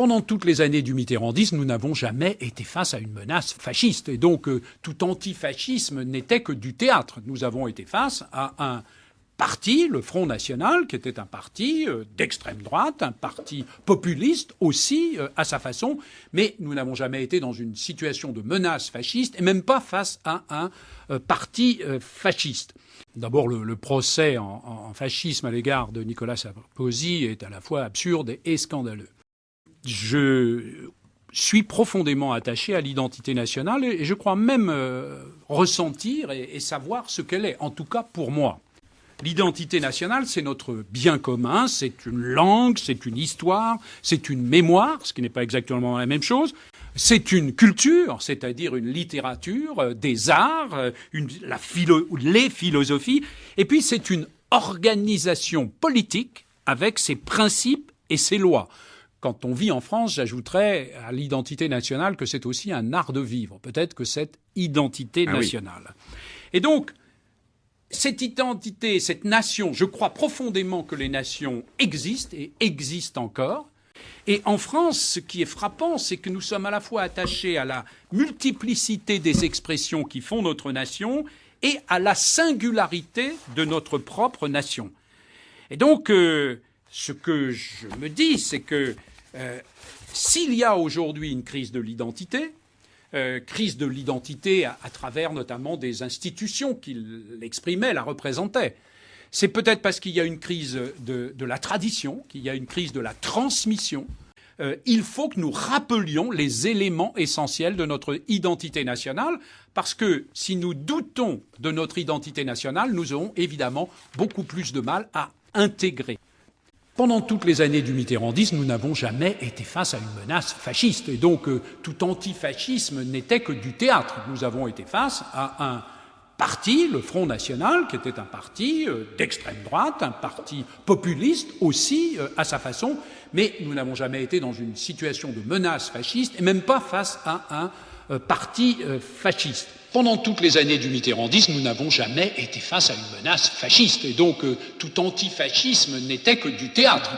Pendant toutes les années du mitterrandisme, nous n'avons jamais été face à une menace fasciste. Et donc, tout antifascisme n'était que du théâtre. Nous avons été face à un parti, le Front National, qui était un parti d'extrême droite, un parti populiste aussi, à sa façon. Mais nous n'avons jamais été dans une situation de menace fasciste, et même pas face à un parti fasciste. D'abord, le procès en fascisme à l'égard de Nicolas Sarkozy est à la fois absurde et scandaleux. Je suis profondément attaché à l'identité nationale et je crois même ressentir et savoir ce qu'elle est, en tout cas pour moi. L'identité nationale, c'est notre bien commun, c'est une langue, c'est une histoire, c'est une mémoire, ce qui n'est pas exactement la même chose. C'est une culture, c'est-à-dire une littérature, des arts, les philosophies. Et puis c'est une organisation politique avec ses principes et ses lois. Quand on vit en France, j'ajouterais à l'identité nationale que c'est aussi un art de vivre. Peut-être que cette identité nationale. Oui. Et donc, cette identité, cette nation, je crois profondément que les nations existent et existent encore. Et en France, ce qui est frappant, c'est que nous sommes à la fois attachés à la multiplicité des expressions qui font notre nation et à la singularité de notre propre nation. Et donc, ce que je me dis, c'est que s'il y a aujourd'hui une crise de l'identité à travers notamment des institutions qui l'exprimaient, la représentaient, c'est peut-être parce qu'il y a une crise de la tradition, qu'il y a une crise de la transmission. Il faut que nous rappelions les éléments essentiels de notre identité nationale, parce que si nous doutons de notre identité nationale, nous aurons évidemment beaucoup plus de mal à intégrer. Pendant toutes les années du mitterrandisme, nous n'avons jamais été face à une menace fasciste. Et donc, tout antifascisme n'était que du théâtre. Nous avons été face à un parti, le Front National, qui était un parti d'extrême droite, un parti populiste aussi, à sa façon. Mais nous n'avons jamais été dans une situation de menace fasciste, et même pas face à un parti fasciste. Pendant toutes les années du mitterrandisme, nous n'avons jamais été face à une menace fasciste. Et donc, tout antifascisme n'était que du théâtre.